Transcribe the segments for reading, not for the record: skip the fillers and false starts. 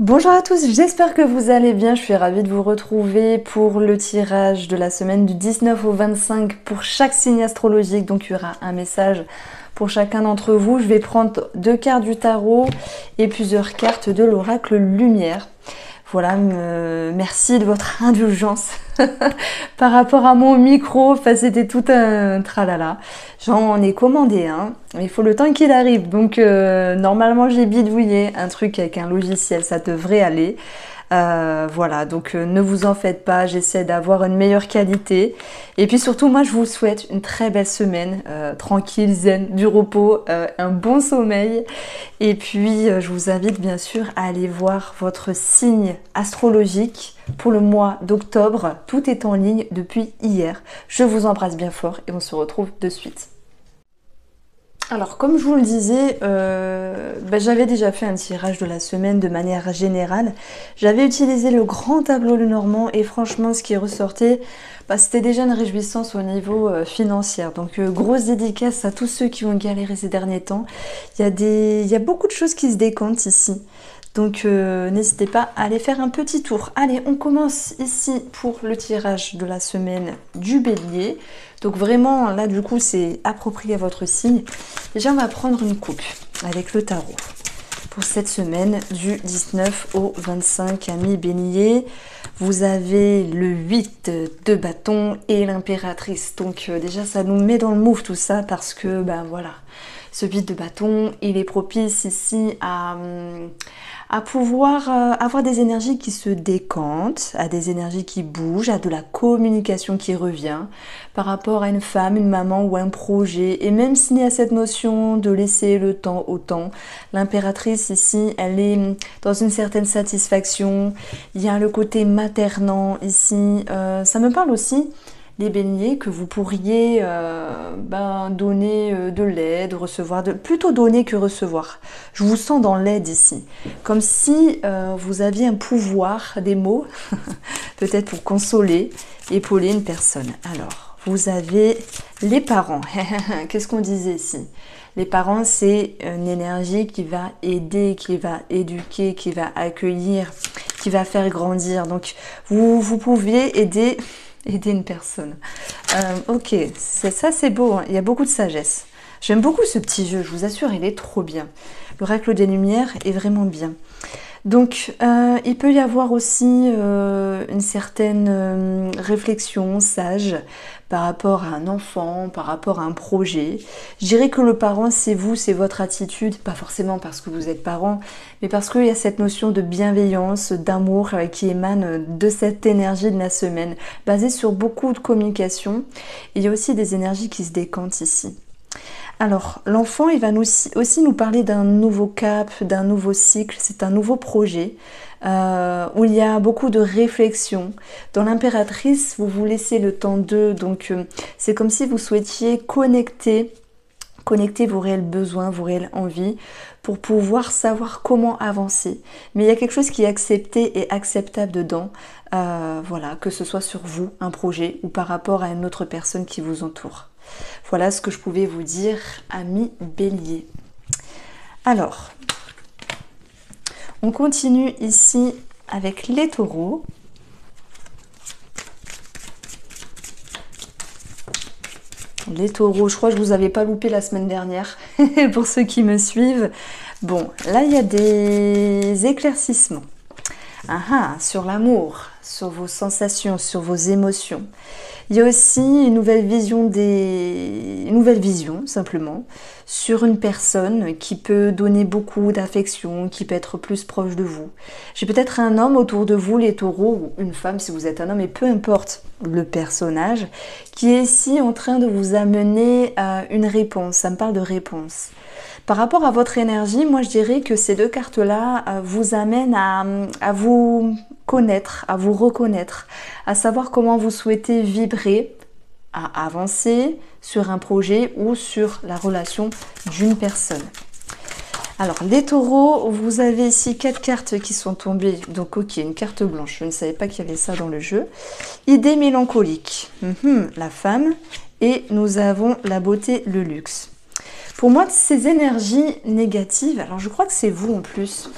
Bonjour à tous, j'espère que vous allez bien. Je suis ravie de vous retrouver pour le tirage de la semaine du 19 au 25 pour chaque signe astrologique. Donc il y aura un message pour chacun d'entre vous. Je vais prendre 2 cartes du tarot et plusieurs cartes de l'oracle Lumière. Voilà, merci de votre indulgence par rapport à mon micro. Enfin, c'était tout un tralala. J'en ai commandé un, mais il faut le temps qu'il arrive. Donc, normalement, j'ai bidouillé un truc avec un logiciel, ça devrait aller. Voilà, donc ne vous en faites pas, j'essaie d'avoir une meilleure qualité. Et puis surtout, moi, je vous souhaite une très belle semaine, tranquille, zen, du repos, un bon sommeil. Et puis, je vous invite bien sûr à aller voir votre signe astrologique pour le mois d'octobre. Tout est en ligne depuis hier. Je vous embrasse bien fort et on se retrouve de suite. Alors, comme je vous le disais, j'avais déjà fait un tirage de la semaine de manière générale. J'avais utilisé le grand tableau Lenormand et franchement, ce qui ressortait, c'était déjà une réjouissance au niveau financier. Donc, grosse dédicace à tous ceux qui ont galéré ces derniers temps. Il y a beaucoup de choses qui se décantent ici. Donc, n'hésitez pas à aller faire un petit tour. Allez, on commence ici pour le tirage de la semaine du Bélier. Donc vraiment, là, du coup, c'est approprié à votre signe. Déjà, on va prendre une coupe avec le tarot pour cette semaine du 19 au 25, amis Bélier. Vous avez le 8 de bâton et l'impératrice. Donc déjà, ça nous met dans le mood tout ça parce que, voilà, ce 8 de bâton, il est propice ici à pouvoir avoir des énergies qui se décantent, à des énergies qui bougent, à de la communication qui revient par rapport à une femme, une maman ou un projet. Et même s'il y a cette notion de laisser le temps au temps, l'impératrice ici, elle est dans une certaine satisfaction. Il y a le côté maternant ici. Ça me parle aussi les béliers que vous pourriez donner de l'aide, recevoir, plutôt donner que recevoir. Je vous sens dans l'aide ici, comme si vous aviez un pouvoir des mots, peut-être pour consoler, épauler une personne. Alors, vous avez les parents. Qu'est-ce qu'on disait ici? Les parents, c'est une énergie qui va aider, qui va éduquer, qui va accueillir, qui va faire grandir. Donc, vous pouviez aider une personne. Ok, ça c'est beau, hein. Il y a beaucoup de sagesse. J'aime beaucoup ce petit jeu, je vous assure, il est trop bien. L'oracle des Lumières est vraiment bien. Donc, il peut y avoir aussi une certaine réflexion sage par rapport à un enfant, par rapport à un projet. Je dirais que le parent, c'est vous, c'est votre attitude, pas forcément parce que vous êtes parent, mais parce qu'il y a cette notion de bienveillance, d'amour qui émane de cette énergie de la semaine, basée sur beaucoup de communication. Et il y a aussi des énergies qui se décantent ici. Alors, l'enfant, il va aussi nous parler d'un nouveau cap, d'un nouveau cycle, c'est un nouveau projet où il y a beaucoup de réflexion. Dans l'impératrice, vous vous laissez le temps d'eux, donc c'est comme si vous souhaitiez connecter vos réels besoins, vos réelles envies pour pouvoir savoir comment avancer. Mais il y a quelque chose qui est accepté et acceptable dedans, voilà, que ce soit sur vous, un projet, ou par rapport à une autre personne qui vous entoure. Voilà ce que je pouvais vous dire, amis Bélier. Alors, on continue ici avec les taureaux. Les taureaux, je crois que je vous avais pas loupé la semaine dernière, pour ceux qui me suivent. Bon, là il y a des éclaircissements. Sur l'amour, sur vos sensations, sur vos émotions. Il y a aussi une nouvelle vision simplement sur une personne qui peut donner beaucoup d'affection, qui peut être plus proche de vous. J'ai peut-être un homme autour de vous, les taureaux, ou une femme si vous êtes un homme, et peu importe le personnage, qui est ici en train de vous amener à une réponse. Ça me parle de réponse. Par rapport à votre énergie, moi je dirais que ces 2 cartes-là vous amènent à vous connaître, à vous reconnaître, à savoir comment vous souhaitez vibrer, à avancer sur un projet ou sur la relation d'une personne. Alors les taureaux, vous avez ici 4 cartes qui sont tombées. Donc ok, une carte blanche, je ne savais pas qu'il y avait ça dans le jeu. Idée mélancolique, la femme, et nous avons la beauté, le luxe. Pour moi, ces énergies négatives, alors je crois que c'est vous en plus,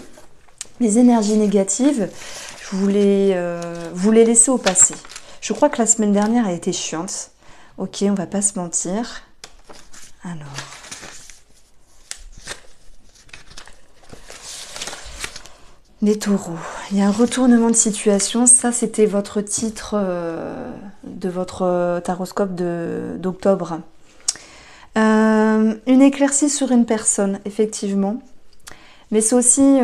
Les énergies négatives, je voulais vous les laisser au passé. Je crois que la semaine dernière a été chiante. Ok, on va pas se mentir. Alors... Les taureaux, il y a un retournement de situation, ça c'était votre titre de votre taroscope d'octobre. Une éclaircie sur une personne, effectivement. Mais c'est aussi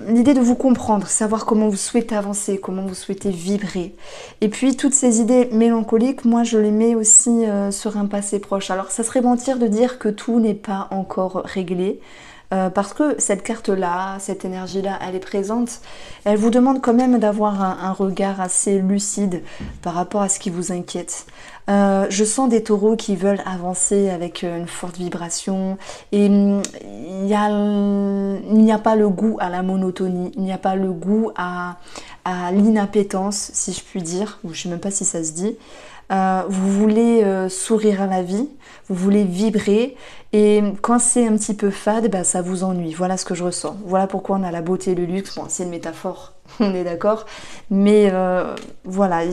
l'idée de vous comprendre, savoir comment vous souhaitez avancer, comment vous souhaitez vibrer. Et puis toutes ces idées mélancoliques, moi je les mets aussi sur un passé proche. Alors ça serait mentir de dire que tout n'est pas encore réglé. Parce que cette carte-là, cette énergie-là, elle est présente. Elle vous demande quand même d'avoir un regard assez lucide par rapport à ce qui vous inquiète. Je sens des taureaux qui veulent avancer avec une forte vibration. Et il n'y a pas le goût à la monotonie, il n'y a pas le goût à l'inappétence, si je puis dire, ou je ne sais même pas si ça se dit. Vous voulez sourire à la vie, vous voulez vibrer, et quand c'est un petit peu fade, bah, ça vous ennuie. Voilà ce que je ressens. Voilà pourquoi on a la beauté et le luxe. Bon, c'est une métaphore, on est d'accord. Mais voilà,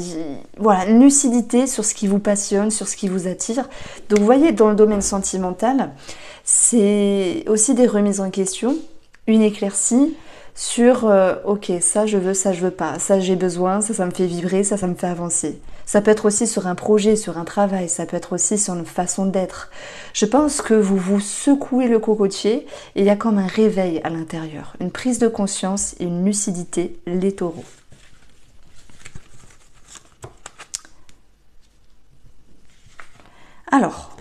une lucidité sur ce qui vous passionne, sur ce qui vous attire. Donc vous voyez, dans le domaine sentimental, c'est aussi des remises en question, une éclaircie sur ok, ça je veux pas, ça j'ai besoin, ça me fait vibrer, ça me fait avancer. Ça peut être aussi sur un projet, sur un travail, ça peut être aussi sur une façon d'être. Je pense que vous vous secouez le cocotier et il y a comme un réveil à l'intérieur, une prise de conscience et une lucidité, les taureaux. Alors,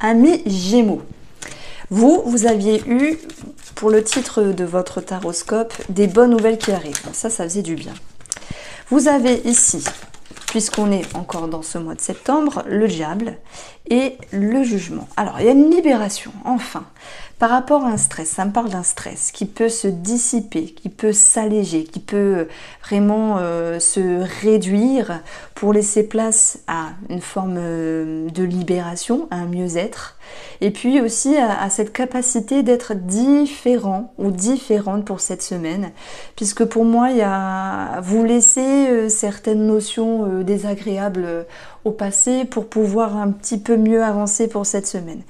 amis Gémeaux, vous aviez eu, pour le titre de votre taroscope, des bonnes nouvelles qui arrivent. Ça faisait du bien. Vous avez ici, puisqu'on est encore dans ce mois de septembre, le diable et le jugement. Alors, il y a une libération, enfin, par rapport à un stress. Ça me parle d'un stress qui peut se dissiper, qui peut s'alléger, qui peut vraiment se réduire pour laisser place à une forme de libération, à un mieux-être. Et puis aussi à cette capacité d'être différent ou différente pour cette semaine. Puisque pour moi, vous laissez certaines notions désagréables au passé pour pouvoir un petit peu mieux avancer pour cette semaine.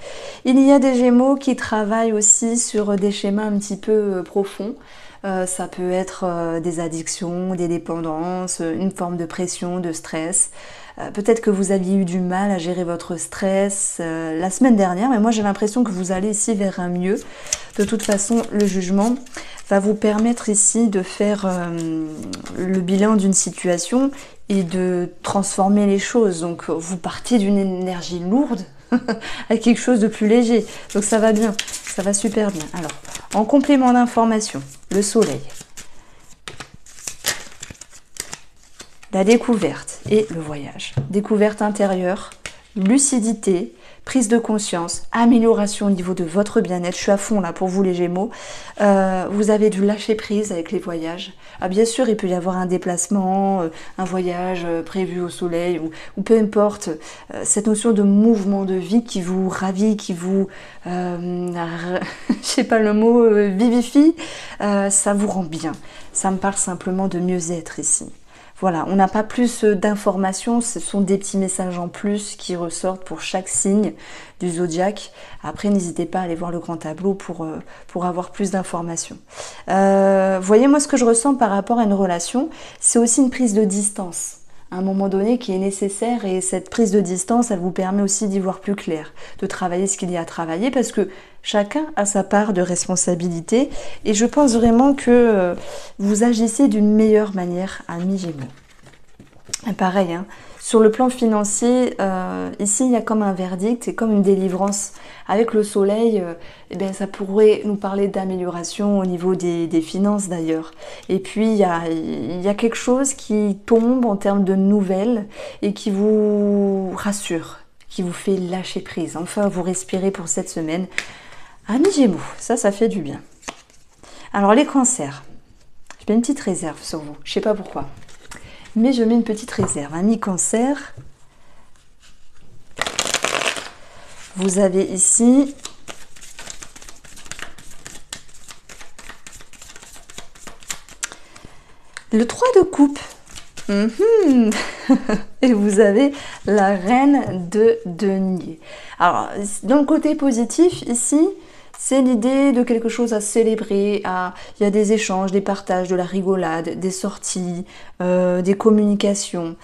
Il y a des Gémeaux qui travaillent aussi sur des schémas un petit peu profonds. Ça peut être des addictions, des dépendances, une forme de pression, de stress. Peut-être que vous aviez eu du mal à gérer votre stress la semaine dernière, mais moi j'ai l'impression que vous allez ici vers un mieux. De toute façon, le jugement va vous permettre ici de faire le bilan d'une situation et de transformer les choses. Donc vous partez d'une énergie lourde à quelque chose de plus léger. Donc ça va bien, ça va super bien. Alors, en complément d'information, le soleil, la découverte et le voyage. Découverte intérieure, lucidité, prise de conscience, amélioration au niveau de votre bien-être. Je suis à fond là pour vous les Gémeaux. Vous avez dû lâcher prise avec les voyages. Ah, bien sûr, il peut y avoir un déplacement, un voyage prévu au soleil ou peu importe. Cette notion de mouvement de vie qui vous ravit, qui vous, je sais pas le mot, vivifie, ça vous rend bien. Ça me parle simplement de mieux-être ici. Voilà, on n'a pas plus d'informations, ce sont des petits messages en plus qui ressortent pour chaque signe du zodiaque. Après, n'hésitez pas à aller voir le grand tableau pour avoir plus d'informations. Voyez, moi, ce que je ressens par rapport à une relation, c'est aussi une prise de distance. À un moment donné qui est nécessaire et cette prise de distance, elle vous permet aussi d'y voir plus clair, de travailler ce qu'il y a à travailler parce que chacun a sa part de responsabilité et je pense vraiment que vous agissez d'une meilleure manière, amis Gémeaux. Pareil, hein, sur le plan financier, ici il y a comme un verdict et comme une délivrance. Avec le soleil, eh bien, ça pourrait nous parler d'amélioration au niveau des finances d'ailleurs. Et puis il y a quelque chose qui tombe en termes de nouvelles et qui vous rassure, qui vous fait lâcher prise. Enfin, vous respirez pour cette semaine. Amis Gémeaux, ça fait du bien. Alors les cancers, je mets une petite réserve sur vous, je sais pas pourquoi. Mais je mets une petite réserve. Amis cancer, vous avez ici Le 3 de coupe. Et vous avez la reine de denier. Alors, dans le côté positif, ici, c'est l'idée de quelque chose à célébrer. Il y a des échanges, des partages, de la rigolade, des sorties, des communications.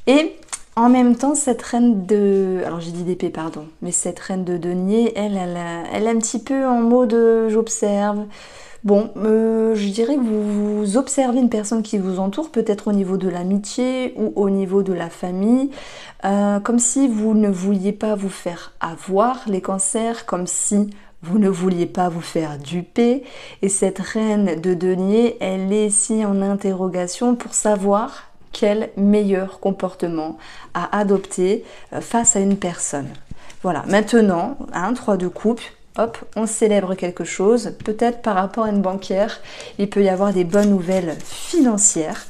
Et en même temps, cette reine de... Alors j'ai dit d'épée, pardon. Mais cette reine de denier, elle est un petit peu en mode j'observe. Bon, je dirais que vous observez une personne qui vous entoure, peut-être au niveau de l'amitié ou au niveau de la famille, comme si vous ne vouliez pas vous faire avoir les cancers, comme si vous ne vouliez pas vous faire duper. Et cette reine de denier, elle est ici en interrogation pour savoir quel meilleur comportement à adopter face à une personne. Voilà, maintenant, 3 de coupe. Hop, on célèbre quelque chose, peut-être par rapport à une banquière, il peut y avoir des bonnes nouvelles financières.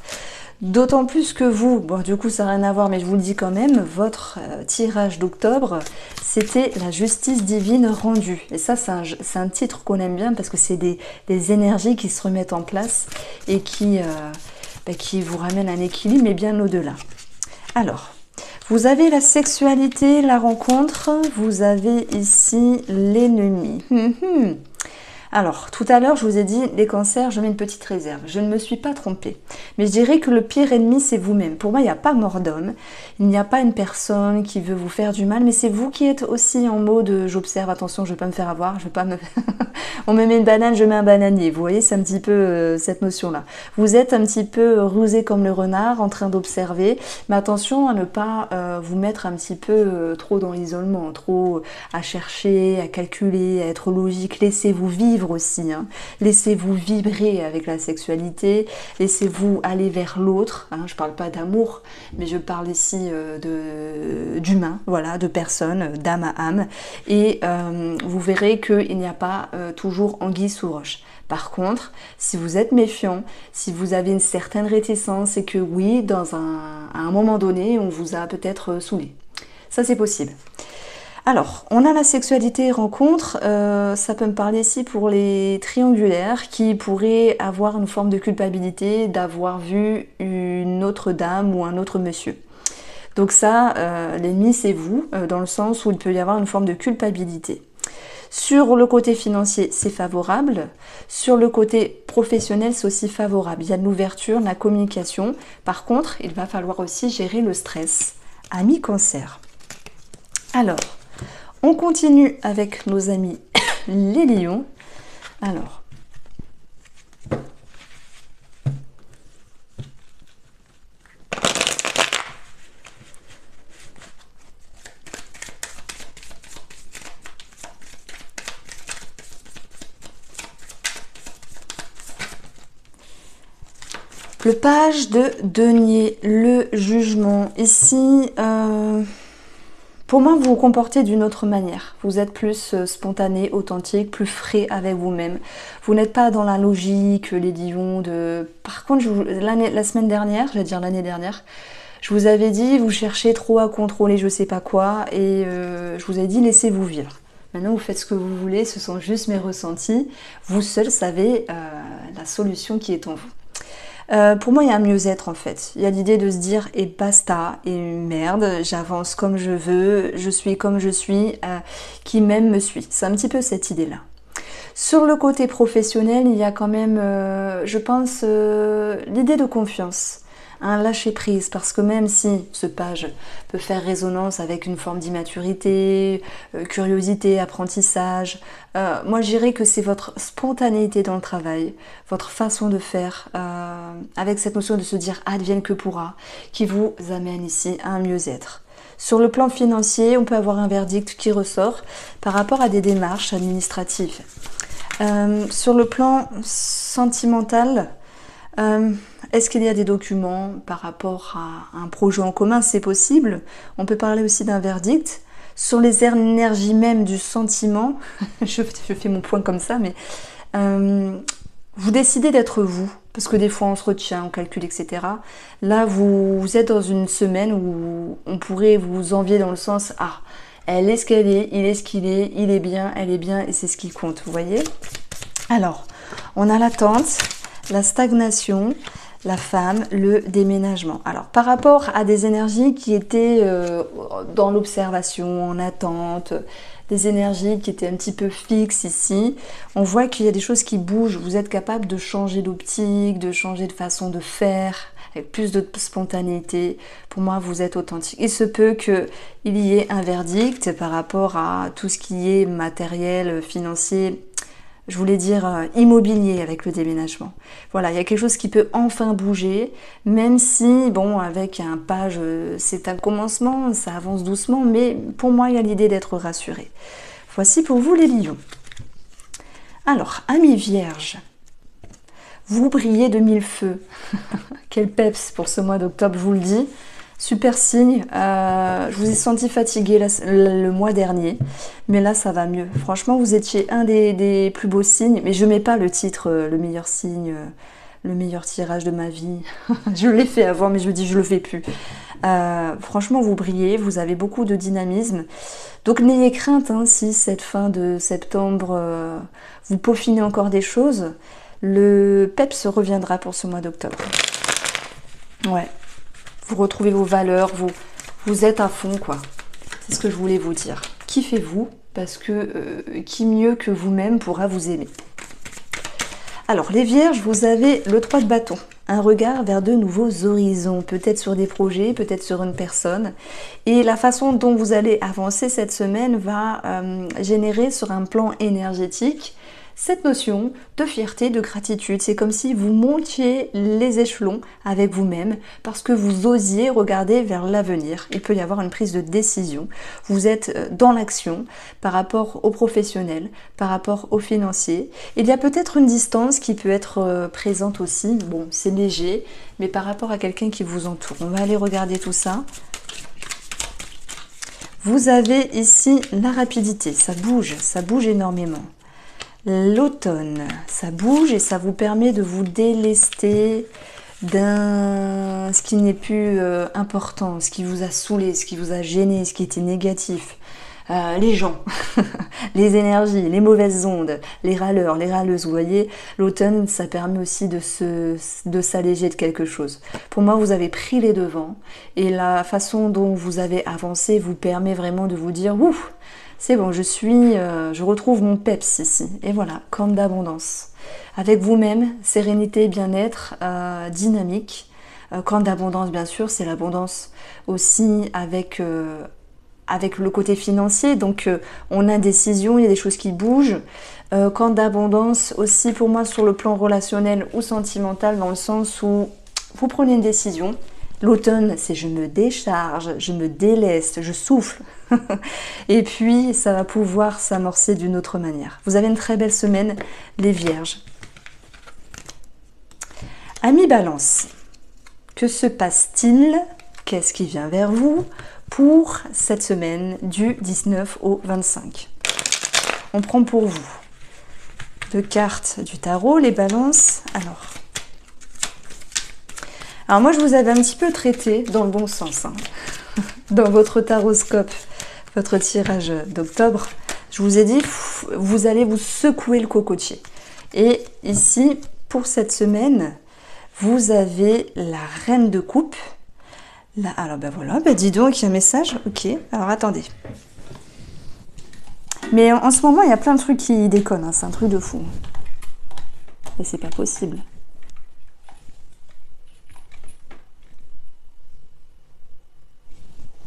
D'autant plus que vous, bon du coup ça n'a rien à voir mais je vous le dis quand même, votre tirage d'octobre, c'était la justice divine rendue. Et ça c'est un titre qu'on aime bien parce que c'est des énergies qui se remettent en place et qui vous ramènent un équilibre mais bien au-delà. Alors, vous avez la sexualité, la rencontre, vous avez ici l'ennemi. Alors, tout à l'heure, je vous ai dit, les cancers, je mets une petite réserve. Je ne me suis pas trompée. Mais je dirais que le pire ennemi, c'est vous-même. Pour moi, il n'y a pas mort d'homme. Il n'y a pas une personne qui veut vous faire du mal, mais c'est vous qui êtes aussi en mode j'observe, attention, je ne vais pas me faire avoir, je vais pas me... On me met une banane, je mets un bananier. Vous voyez, c'est un petit peu cette notion-là. Vous êtes un petit peu rusé comme le renard, en train d'observer, mais attention à ne pas vous mettre un petit peu trop dans l'isolement, trop à chercher, à calculer, à être logique. Laissez-vous vivre aussi, hein. Laissez-vous vibrer avec la sexualité, laissez-vous aller vers l'autre, hein. Je ne parle pas d'amour, mais je parle ici d'humain, voilà, de personnes, d'âme à âme, et vous verrez qu'il n'y a pas toujours anguille sous roche. Par contre, si vous êtes méfiant, si vous avez une certaine réticence et que oui, à un moment donné, on vous a peut-être saoulé. Ça, c'est possible. Alors, on a la sexualité rencontre, ça peut me parler ici pour les triangulaires qui pourraient avoir une forme de culpabilité d'avoir vu une autre dame ou un autre monsieur. Donc ça, l'ennemi c'est vous, dans le sens où il peut y avoir une forme de culpabilité. Sur le côté financier, c'est favorable. Sur le côté professionnel, c'est aussi favorable. Il y a de l'ouverture, de la communication. Par contre, il va falloir aussi gérer le stress. Amis cancer. Alors, on continue avec nos amis les lions. Alors, le page de denier, le jugement. Ici, pour moi, vous vous comportez d'une autre manière. Vous êtes plus spontané, authentique, plus frais avec vous-même. Vous n'êtes pas dans la logique, les lions de... Par contre, la semaine dernière, je vais dire l'année dernière, je vous avais dit, vous cherchez trop à contrôler je sais pas quoi, et je vous ai dit, laissez-vous vivre. Maintenant, vous faites ce que vous voulez, ce sont juste mes ressentis. Vous seul savez la solution qui est en vous. Pour moi, il y a un mieux-être en fait. Il y a l'idée de se dire et basta, et merde, j'avance comme je veux, je suis comme je suis, qui m'aime me suit. C'est un petit peu cette idée-là. Sur le côté professionnel, il y a quand même, je pense, l'idée de confiance. Un lâcher prise, parce que même si ce page peut faire résonance avec une forme d'immaturité, curiosité, apprentissage, moi je dirais que c'est votre spontanéité dans le travail, votre façon de faire, avec cette notion de se dire advienne que pourra, qui vous amène ici à un mieux-être. Sur le plan financier, on peut avoir un verdict qui ressort par rapport à des démarches administratives. Sur le plan sentimental, est-ce qu'il y a des documents par rapport à un projet en commun? C'est possible. On peut parler aussi d'un verdict. Sur les énergies même du sentiment, je fais mon point comme ça, mais vous décidez d'être vous, parce que des fois on se retient, on calcule, etc. Là, vous êtes dans une semaine où on pourrait vous envier dans le sens « Ah, elle est ce qu'elle est, il est ce qu'il est, il est bien, elle est bien, et c'est ce qui compte. » Vous voyez? Alors, on a l'attente, la stagnation, la femme, le déménagement. Alors, par rapport à des énergies qui étaient dans l'observation, en attente, des énergies qui étaient un petit peu fixes ici, on voit qu'il y a des choses qui bougent. Vous êtes capable de changer d'optique, de changer de façon de faire, avec plus de spontanéité. Pour moi, vous êtes authentique. Il se peut qu'il y ait un verdict par rapport à tout ce qui est matériel, financier, je voulais dire immobilier avec le déménagement. Voilà, il y a quelque chose qui peut enfin bouger, même si, bon, avec un page, c'est un commencement, ça avance doucement, mais pour moi, il y a l'idée d'être rassuré. Voici pour vous les lions. Alors, amis vierges, vous brillez de mille feux. Quel peps pour ce mois d'octobre, je vous le dis. Super signe, je vous ai senti fatigué le mois dernier, mais là ça va mieux. Franchement, vous étiez un des plus beaux signes, mais je mets pas le titre le meilleur signe, le meilleur tirage de ma vie. Je l'ai fait avant, mais je me dis je le fais plus. Franchement, vous brillez, vous avez beaucoup de dynamisme. Donc n'ayez crainte hein, si cette fin de septembre, vous peaufinez encore des choses. Le peps reviendra pour ce mois d'octobre. Ouais. Vous retrouvez vos valeurs, vous êtes à fond, quoi. C'est ce que je voulais vous dire. Kiffez-vous, parce que qui mieux que vous-même pourra vous aimer. Alors, les vierges, vous avez le 3 de bâton. Un regard vers de nouveaux horizons, peut-être sur des projets, peut-être sur une personne. Et la façon dont vous allez avancer cette semaine va générer sur un plan énergétique cette notion de fierté, de gratitude. C'est comme si vous montiez les échelons avec vous-même parce que vous osiez regarder vers l'avenir. Il peut y avoir une prise de décision. Vous êtes dans l'action par rapport aux professionnels, par rapport aux financiers. Il y a peut-être une distance qui peut être présente aussi. Bon, c'est léger, mais par rapport à quelqu'un qui vous entoure. On va aller regarder tout ça. Vous avez ici la rapidité. Ça bouge énormément. L'automne, ça bouge et ça vous permet de vous délester d'un ce qui n'est plus important, ce qui vous a saoulé, ce qui vous a gêné, ce qui était négatif. Les gens, les énergies, les mauvaises ondes, les râleurs, les râleuses, vous voyez, l'automne, ça permet aussi de s'alléger de quelque chose. Pour moi, vous avez pris les devants et la façon dont vous avez avancé vous permet vraiment de vous dire « Ouf !» C'est bon, je retrouve mon peps ici. Et voilà, corne d'abondance. Avec vous-même, sérénité, bien-être, dynamique. Corne d'abondance, bien sûr, c'est l'abondance aussi avec le côté financier. Donc, on a décision, il y a des choses qui bougent. Corne d'abondance aussi pour moi sur le plan relationnel ou sentimental, dans le sens où vous prenez une décision. L'automne, c'est je me décharge, je me déleste, je souffle. Et puis, ça va pouvoir s'amorcer d'une autre manière. Vous avez une très belle semaine, les vierges. Amis Balance, que se passe-t-il? Qu'est-ce qui vient vers vous pour cette semaine du 19 au 25? On prend pour vous 2 cartes du tarot, les balances. Alors moi, je vous avais un petit peu traité dans le bon sens. Hein. Dans votre taroscope, votre tirage d'octobre, je vous ai dit, vous allez vous secouer le cocotier. Et ici, pour cette semaine, vous avez la reine de coupe. Là, alors ben voilà, ben dis donc, il y a un message. Ok, alors attendez. Mais en ce moment, il y a plein de trucs qui déconnent. Hein. C'est un truc de fou. Et c'est pas possible.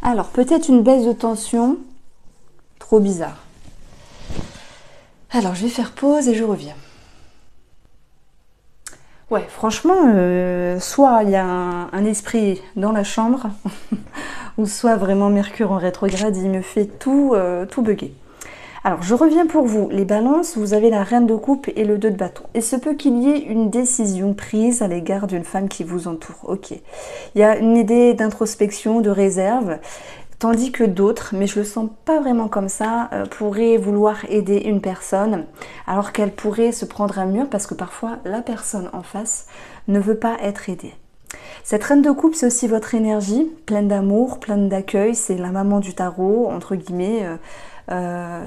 Alors, peut-être une baisse de tension. Trop bizarre. Alors, je vais faire pause et je reviens. Ouais, franchement, soit il y a un esprit dans la chambre, ou soit vraiment Mercure en rétrograde, il me fait tout bugger. Alors, je reviens pour vous. Les balances, vous avez la reine de coupe et le 2 de bâton. Il se peut qu'il y ait une décision prise à l'égard d'une femme qui vous entoure. Ok. Il y a une idée d'introspection, de réserve, tandis que d'autres, mais je le sens pas vraiment comme ça, pourraient vouloir aider une personne, alors qu'elle pourrait se prendre un mur parce que parfois, la personne en face ne veut pas être aidée. Cette reine de coupe, c'est aussi votre énergie, pleine d'amour, pleine d'accueil. C'est la maman du tarot, entre guillemets.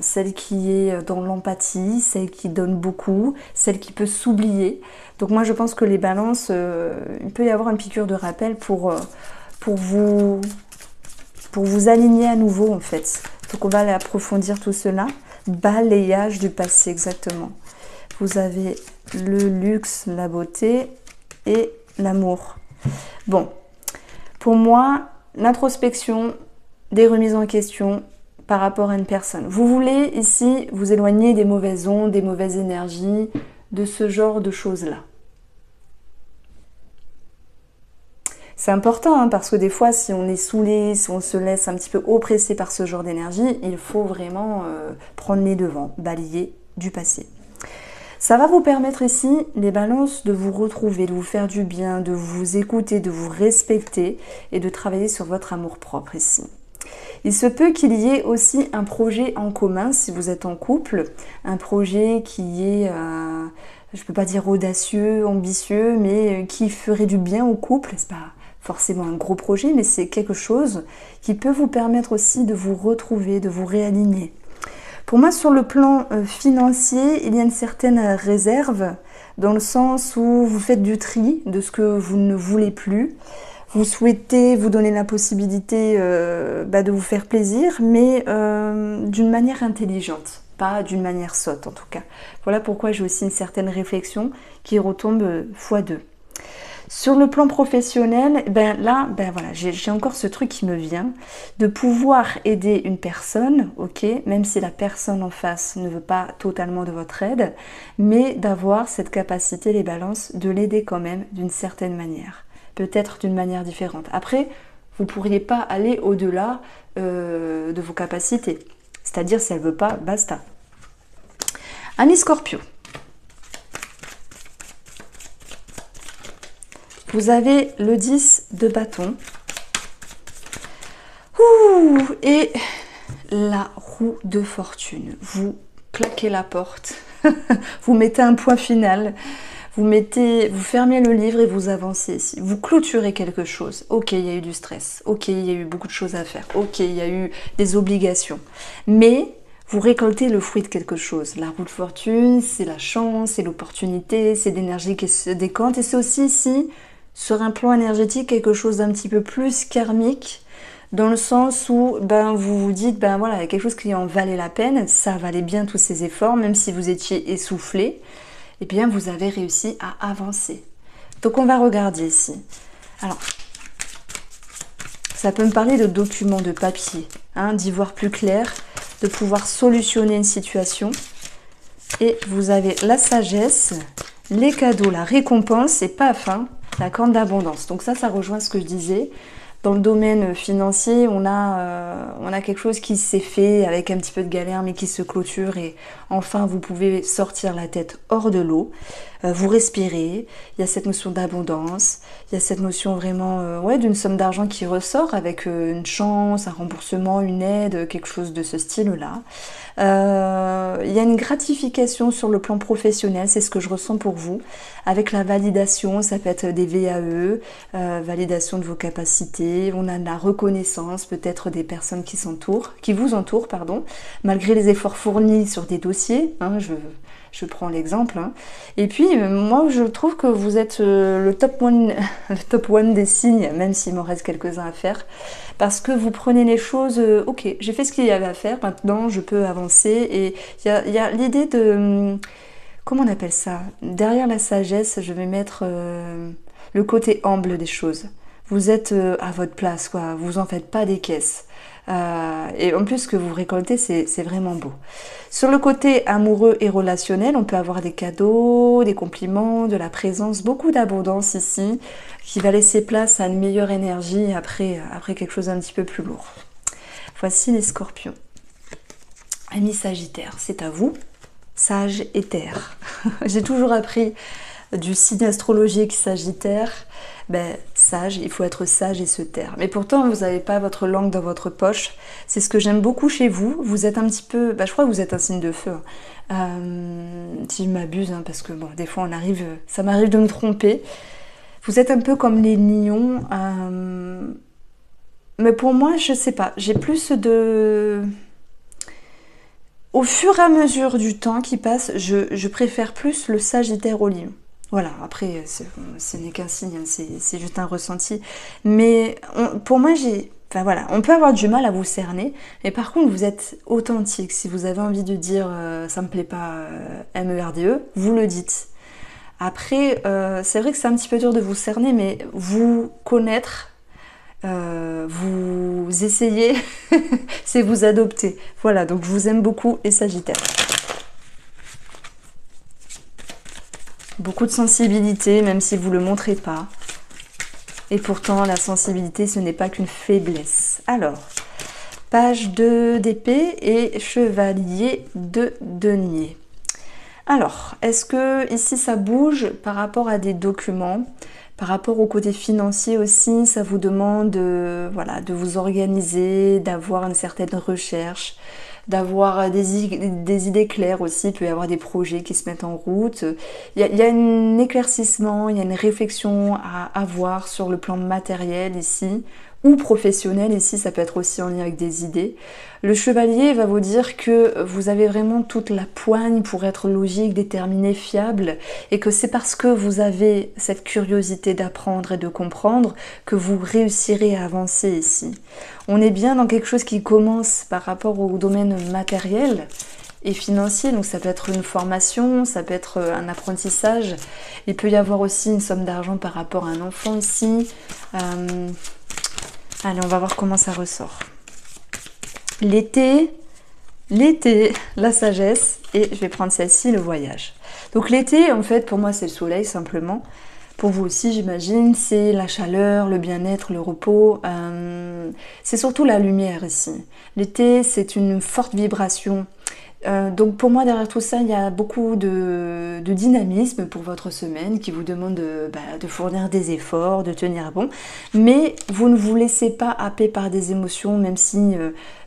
celle qui est dans l'empathie, celle qui donne beaucoup, celle qui peut s'oublier. Donc moi je pense que les balances, il peut y avoir une piqûre de rappel pour vous aligner à nouveau en fait. Donc on va aller approfondir tout cela. Balayage du passé, exactement. Vous avez le luxe, la beauté et l'amour. Bon, pour moi, l'introspection, des remises en question par rapport à une personne. Vous voulez ici vous éloigner des mauvaises ondes, des mauvaises énergies, de ce genre de choses-là. C'est important hein, parce que des fois, si on est saoulé, si on se laisse un petit peu oppresser par ce genre d'énergie, il faut vraiment prendre les devants, balayer du passé. Ça va vous permettre ici, les balances, de vous retrouver, de vous faire du bien, de vous écouter, de vous respecter et de travailler sur votre amour-propre ici. Il se peut qu'il y ait aussi un projet en commun si vous êtes en couple, un projet qui est, je ne peux pas dire audacieux, ambitieux, mais qui ferait du bien au couple. C'est pas forcément un gros projet, mais c'est quelque chose qui peut vous permettre aussi de vous retrouver, de vous réaligner. Pour moi, sur le plan financier, il y a une certaine réserve, dans le sens où vous faites du tri de ce que vous ne voulez plus. Vous souhaitez vous donner la possibilité de vous faire plaisir, mais d'une manière intelligente, pas d'une manière sotte en tout cas. Voilà pourquoi j'ai aussi une certaine réflexion qui retombe x2. Sur le plan professionnel, voilà, j'ai encore ce truc qui me vient, de pouvoir aider une personne, ok, même si la personne en face ne veut pas totalement de votre aide, mais d'avoir cette capacité, les balances, de l'aider quand même d'une certaine manière, peut-être d'une manière différente. Après, vous ne pourriez pas aller au-delà de vos capacités, c'est-à-dire si elle ne veut pas, basta. Amis Scorpio. Vous avez le 10 de bâton. Ouh, et la roue de fortune. Vous claquez la porte. Vous mettez un point final. Vous fermez le livre et vous avancez ici. Vous clôturez quelque chose. Ok, il y a eu du stress. Ok, il y a eu beaucoup de choses à faire. Ok, il y a eu des obligations. Mais vous récoltez le fruit de quelque chose. La roue de fortune, c'est la chance, c'est l'opportunité, c'est l'énergie qui se décante. Et c'est aussi ici, sur un plan énergétique, quelque chose d'un petit peu plus karmique, dans le sens où vous vous dites, voilà, il y a quelque chose qui en valait la peine, ça valait bien tous ces efforts, même si vous étiez essoufflé, et bien vous avez réussi à avancer. Donc on va regarder ici. Alors, ça peut me parler de documents, de papier, hein, d'y voir plus clair, de pouvoir solutionner une situation. Et vous avez la sagesse, les cadeaux, la récompense, et paf, hein, la corne d'abondance. Donc ça rejoint ce que je disais. Dans le domaine financier, on a quelque chose qui s'est fait avec un petit peu de galère, mais qui se clôture. Et enfin, vous pouvez sortir la tête hors de l'eau. Vous respirez. Il y a cette notion d'abondance. Il y a cette notion vraiment d'une somme d'argent qui ressort avec une chance, un remboursement, une aide, quelque chose de ce style-là. Il y a une gratification sur le plan professionnel, c'est ce que je ressens pour vous, avec la validation, ça peut être des VAE, validation de vos capacités, on a de la reconnaissance peut-être des personnes qui vous entourent, malgré les efforts fournis sur des dossiers, hein, je prends l'exemple. Hein. Et puis, moi, je trouve que vous êtes le top one des signes, même s'il m'en reste quelques-uns à faire, parce que vous prenez les choses, ok, j'ai fait ce qu'il y avait à faire, maintenant je peux avancer. Et il y a l'idée de, comment on appelle ça? Derrière la sagesse, je vais mettre le côté humble des choses. Vous êtes à votre place, quoi. Vous en faites pas des caisses. Et en plus, ce que vous récoltez, c'est vraiment beau. Sur le côté amoureux et relationnel, on peut avoir des cadeaux, des compliments, de la présence, beaucoup d'abondance ici, qui va laisser place à une meilleure énergie après quelque chose d'un petit peu plus lourd. Voici les scorpions. Amis Sagittaire, c'est à vous. Sage et terre. J'ai toujours appris du signe astrologique Sagittaire, sage, il faut être sage et se taire. Mais pourtant, vous n'avez pas votre langue dans votre poche. C'est ce que j'aime beaucoup chez vous. Vous êtes un petit peu, je crois que vous êtes un signe de feu. Si je m'abuse, hein, parce que bon, des fois, ça m'arrive de me tromper. Vous êtes un peu comme les lions. Mais pour moi, je sais pas. J'ai plus de... Au fur et à mesure du temps qui passe, je préfère plus le Sagittaire au Lion. Voilà, après, ce n'est qu'un signe, hein, c'est juste un ressenti. Mais pour moi, enfin voilà, on peut avoir du mal à vous cerner, mais par contre, vous êtes authentique. Si vous avez envie de dire ça me plaît pas, MERDE, vous le dites. Après, c'est vrai que c'est un petit peu dur de vous cerner, mais vous connaître, vous essayez, c'est vous adopter. Voilà, donc je vous aime beaucoup les Sagittaires. Beaucoup de sensibilité, même si vous ne le montrez pas. Et pourtant, la sensibilité, ce n'est pas qu'une faiblesse. Alors, page 2 d'épée et chevalier de denier. Alors, est-ce que ici ça bouge par rapport à des documents, par rapport au côté financier aussi, ça vous demande voilà, de vous organiser, d'avoir une certaine recherche, d'avoir des idées claires aussi, il peut y avoir des projets qui se mettent en route. Il y a un éclaircissement, il y a une réflexion à avoir sur le plan matériel ici, ou professionnel ici, ça peut être aussi en lien avec des idées. Le chevalier va vous dire que vous avez vraiment toute la poigne pour être logique, déterminé, fiable, et que c'est parce que vous avez cette curiosité d'apprendre et de comprendre que vous réussirez à avancer ici. On est bien dans quelque chose qui commence par rapport au domaine matériel et financier, donc ça peut être une formation, ça peut être un apprentissage, il peut y avoir aussi une somme d'argent par rapport à un enfant ici. Allez, on va voir comment ça ressort. L'été, la sagesse, et je vais prendre celle-ci, le voyage. Donc l'été, en fait, pour moi, c'est le soleil, simplement. Pour vous aussi, j'imagine, c'est la chaleur, le bien-être, le repos. C'est surtout la lumière ici. L'été, c'est une forte vibration. Donc pour moi, derrière tout ça, il y a beaucoup de dynamisme pour votre semaine qui vous demande de fournir des efforts, de tenir bon. Mais vous ne vous laissez pas happer par des émotions, même si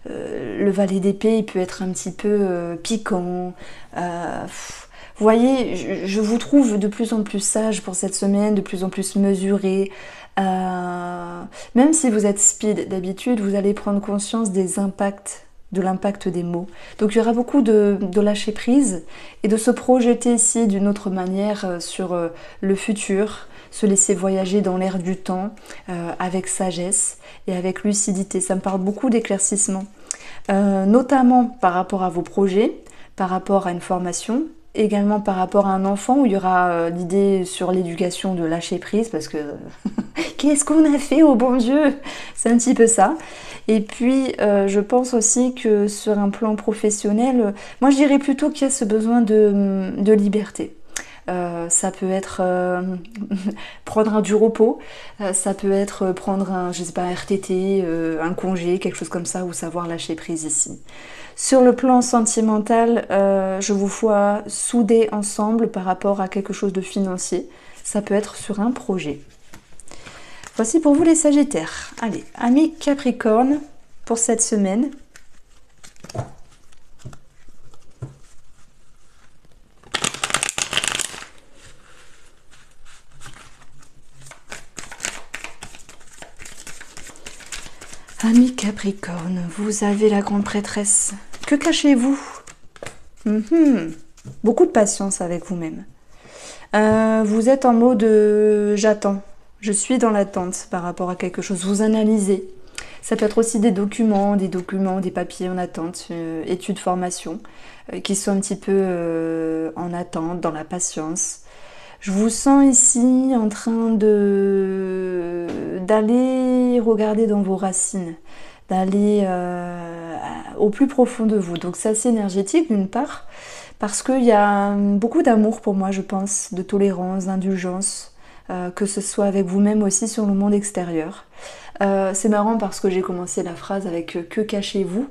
le valet d'épée il peut être un petit peu piquant. Vous voyez, je vous trouve de plus en plus sage pour cette semaine, de plus en plus mesuré. Même si vous êtes speed d'habitude, vous allez prendre conscience des impacts, de l'impact des mots. Donc il y aura beaucoup de lâcher prise et de se projeter ici d'une autre manière sur le futur, se laisser voyager dans l'air du temps avec sagesse et avec lucidité. Ça me parle beaucoup d'éclaircissement, notamment par rapport à vos projets, par rapport à une formation, également par rapport à un enfant où il y aura l'idée sur l'éducation de lâcher prise parce que qu'est-ce qu'on a fait au bon Dieu? C'est un petit peu ça. Et puis je pense aussi que sur un plan professionnel, moi je dirais plutôt qu'il y a ce besoin de liberté. Ça peut être prendre du repos, ça peut être prendre un, je sais pas, un RTT, un congé, quelque chose comme ça, ou savoir lâcher prise ici. Sur le plan sentimental, je vous vois soudés ensemble par rapport à quelque chose de financier. Ça peut être sur un projet. Voici pour vous les Sagittaires. Allez, amis Capricorne, pour cette semaine. Amis Capricorne, vous avez la grande prêtresse. Que cachez-vous? Beaucoup de patience avec vous-même. Vous êtes en mode j'attends. Je suis dans l'attente par rapport à quelque chose. Vous analysez. Ça peut être aussi des documents, des papiers en attente, études, formations, qui sont un petit peu en attente, dans la patience. Je vous sens ici en train d'aller regarder dans vos racines, d'aller au plus profond de vous. Donc c'est assez énergétique d'une part, parce qu'il y a beaucoup d'amour pour moi, je pense, de tolérance, d'indulgence, que ce soit avec vous-même aussi sur le monde extérieur. C'est marrant parce que j'ai commencé la phrase avec que cachez-vous,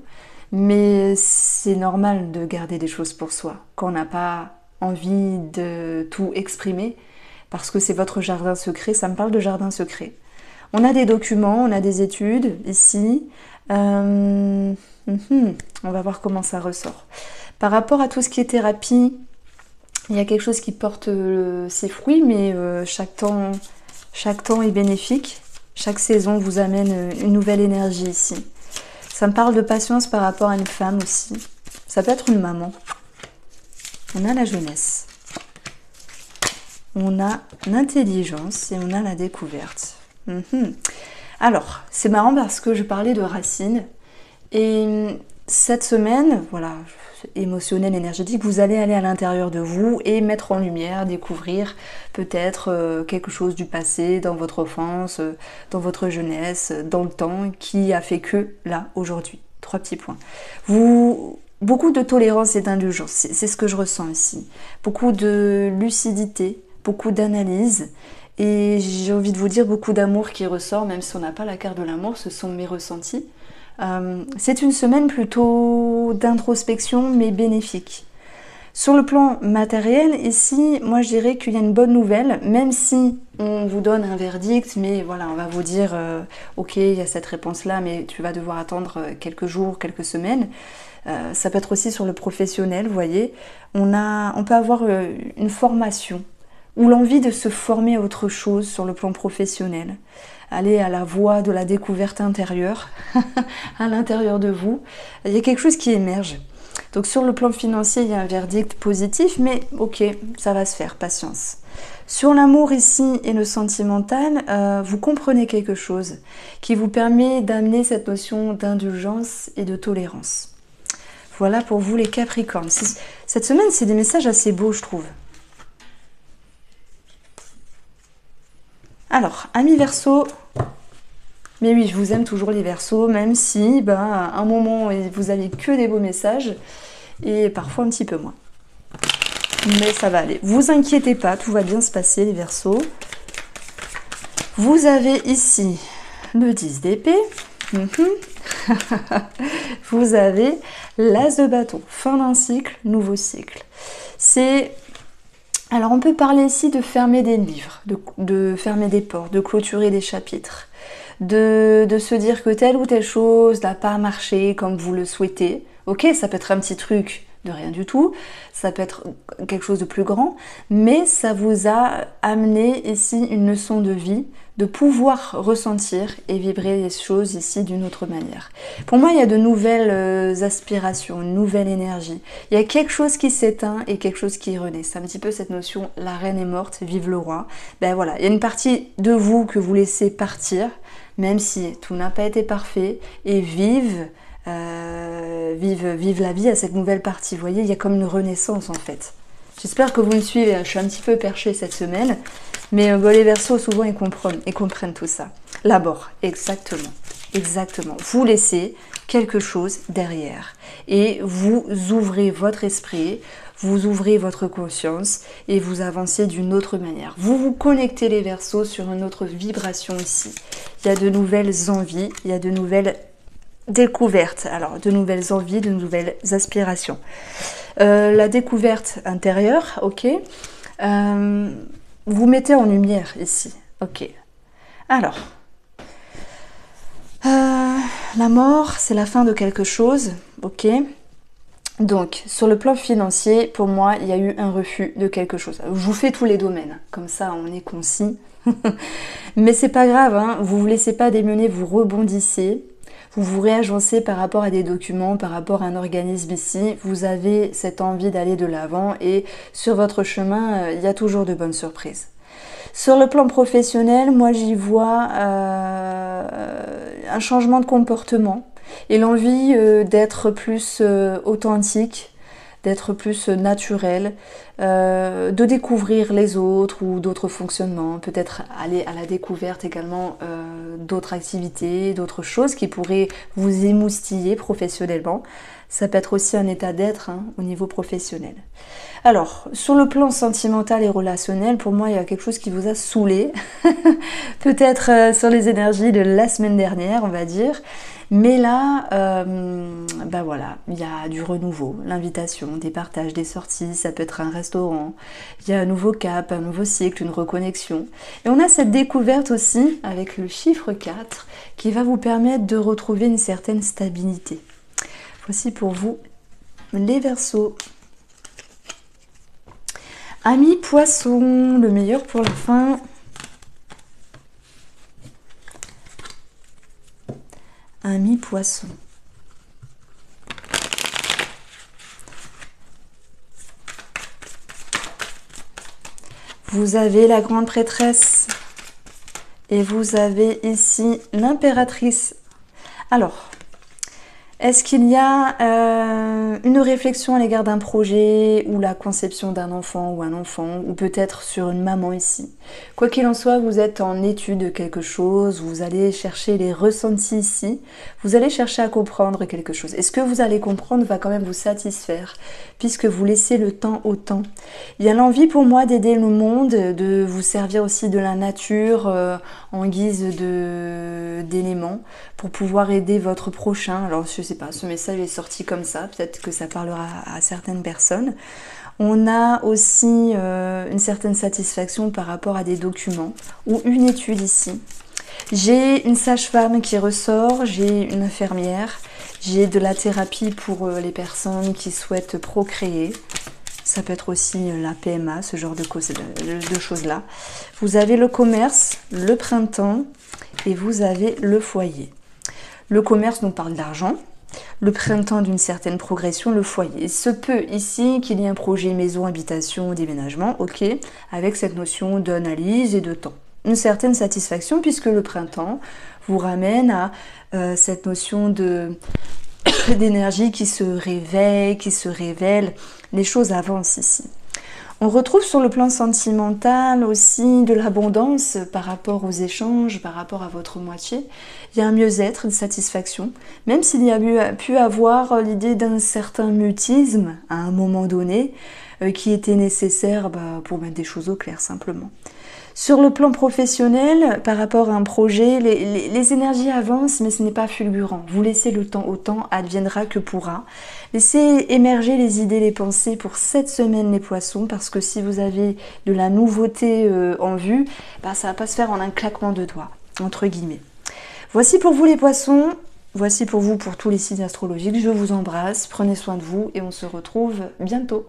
mais c'est normal de garder des choses pour soi quand on n'a pas envie de tout exprimer parce que c'est votre jardin secret. Ça me parle de jardin secret. On a des documents, on a des études ici. On va voir comment ça ressort. Par rapport à tout ce qui est thérapie, il y a quelque chose qui porte ses fruits, mais chaque temps est bénéfique. Chaque saison vous amène une nouvelle énergie ici. Ça me parle de patience par rapport à une femme aussi. Ça peut être une maman. On a la jeunesse. On a l'intelligence et on a la découverte. Alors, c'est marrant parce que je parlais de racines. Et cette semaine, voilà, émotionnelle, énergétique, vous allez aller à l'intérieur de vous et mettre en lumière, découvrir peut-être quelque chose du passé, dans votre enfance, dans votre jeunesse, dans le temps, qui a fait que là, aujourd'hui. 3 petits points. Beaucoup de tolérance et d'indulgence, c'est ce que je ressens ici. Beaucoup de lucidité, beaucoup d'analyse. Et j'ai envie de vous dire beaucoup d'amour qui ressort, même si on n'a pas la carte de l'amour, ce sont mes ressentis. C'est une semaine plutôt d'introspection, mais bénéfique. Sur le plan matériel, ici, moi je dirais qu'il y a une bonne nouvelle, même si on vous donne un verdict, mais voilà, on va vous dire, ok, il y a cette réponse-là, mais tu vas devoir attendre quelques jours, quelques semaines. Ça peut être aussi sur le professionnel, vous voyez. On peut avoir une formation ou l'envie de se former à autre chose sur le plan professionnel. Aller à la voie de la découverte intérieure, à l'intérieur de vous. Il y a quelque chose qui émerge. Donc sur le plan financier, il y a un verdict positif, mais ok, ça va se faire, patience. Sur l'amour ici et le sentimental, vous comprenez quelque chose qui vous permet d'amener cette notion d'indulgence et de tolérance. Voilà pour vous les Capricornes. Cette semaine, c'est des messages assez beaux, je trouve. Alors, amis Verseau, mais oui, je vous aime toujours les Verseaux, même si, à un moment, vous avez que des beaux messages, et parfois un petit peu moins. Mais ça va aller. Vous inquiétez pas, tout va bien se passer, les Verseaux. Vous avez ici le 10 d'épée. Vous avez l'As de bâton. Fin d'un cycle, nouveau cycle. Alors on peut parler ici de fermer des livres, de fermer des portes, de clôturer des chapitres, de se dire que telle ou telle chose n'a pas marché comme vous le souhaitez. Ok, ça peut être un petit truc de rien du tout, ça peut être quelque chose de plus grand, mais ça vous a amené ici une leçon de vie, de pouvoir ressentir et vibrer les choses ici d'une autre manière. Pour moi, il y a de nouvelles aspirations, une nouvelle énergie. Il y a quelque chose qui s'éteint et quelque chose qui renaît. C'est un petit peu cette notion, la reine est morte, vive le roi. Ben voilà, il y a une partie de vous que vous laissez partir, même si tout n'a pas été parfait, et vive la vie à cette nouvelle partie. Vous voyez, il y a comme une renaissance en fait. J'espère que vous me suivez, je suis un petit peu perchée cette semaine, mais les Verseaux souvent ils comprennent tout ça. L'abord, exactement. Vous laissez quelque chose derrière et vous ouvrez votre esprit, vous ouvrez votre conscience et vous avancez d'une autre manière. Vous vous connectez les Verseaux sur une autre vibration ici. Il y a de nouvelles envies, il y a de nouvelles découverte, alors de nouvelles envies, de nouvelles aspirations. La découverte intérieure, ok. Vous mettez en lumière ici, ok. Alors, la mort, c'est la fin de quelque chose, ok. Donc, sur le plan financier, pour moi, il y a eu un refus de quelque chose. Je vous fais tous les domaines, comme ça on est concis. Mais c'est pas grave, hein, vous vous laissez pas démener, vous rebondissez. Vous vous réagencez par rapport à des documents, par rapport à un organisme ici. Vous avez cette envie d'aller de l'avant et sur votre chemin, il y a toujours de bonnes surprises. Sur le plan professionnel, moi j'y vois un changement de comportement et l'envie d'être plus authentique, d'être plus naturel, de découvrir les autres ou d'autres fonctionnements, peut-être aller à la découverte également d'autres activités, d'autres choses qui pourraient vous émoustiller professionnellement. Ça peut être aussi un état d'être au niveau professionnel. Alors, sur le plan sentimental et relationnel, pour moi, il y a quelque chose qui vous a saoulé. Peut-être sur les énergies de la semaine dernière, on va dire. Mais là, voilà, il y a du renouveau, l'invitation, des partages, des sorties, ça peut être un restaurant, il y a un nouveau cap, un nouveau cycle, une reconnexion. Et on a cette découverte aussi avec le chiffre 4 qui va vous permettre de retrouver une certaine stabilité. Voici pour vous les Verseaux. Amis Poissons, le meilleur pour la fin. Amis Poissons. Vous avez la grande prêtresse. Et vous avez ici l'impératrice. Alors, est-ce qu'il y a une réflexion à l'égard d'un projet ou la conception d'un enfant ou un enfant ou peut-être sur une maman ici? Quoi qu'il en soit, vous êtes en étude de quelque chose, vous allez chercher les ressentis ici, vous allez chercher à comprendre quelque chose. Et ce que vous allez comprendre va quand même vous satisfaire puisque vous laissez le temps au temps. Il y a l'envie pour moi d'aider le monde, de vous servir aussi de la nature en guise d'éléments pour pouvoir aider votre prochain. Alors je sais pas, ce message est sorti comme ça, peut-être que ça parlera à certaines personnes. On a aussi une certaine satisfaction par rapport à des documents ou une étude ici. J'ai une sage-femme qui ressort, j'ai une infirmière, j'ai de la thérapie pour les personnes qui souhaitent procréer. Ça peut être aussi la PMA, ce genre de choses-là. Vous avez le commerce, le printemps et vous avez le foyer. Le commerce nous parle d'argent, le printemps d'une certaine progression, le foyer. Il se peut ici qu'il y ait un projet maison, habitation, déménagement, ok, avec cette notion d'analyse et de temps. Une certaine satisfaction puisque le printemps vous ramène à cette notion d'énergie qui se réveille, qui se révèle. Les choses avancent ici. On retrouve sur le plan sentimental aussi de l'abondance par rapport aux échanges, par rapport à votre moitié. Il y a un mieux-être, une satisfaction, même s'il y a pu avoir l'idée d'un certain mutisme à un moment donné qui était nécessaire pour mettre des choses au clair simplement. Sur le plan professionnel, par rapport à un projet, les énergies avancent, mais ce n'est pas fulgurant. Vous laissez le temps au temps, adviendra que pourra. Laissez émerger les idées, les pensées pour cette semaine, les poissons, parce que si vous avez de la nouveauté en vue, ça va pas se faire en un claquement de doigts, entre guillemets. Voici pour vous les poissons, voici pour vous pour tous les signes astrologiques. Je vous embrasse, prenez soin de vous et on se retrouve bientôt.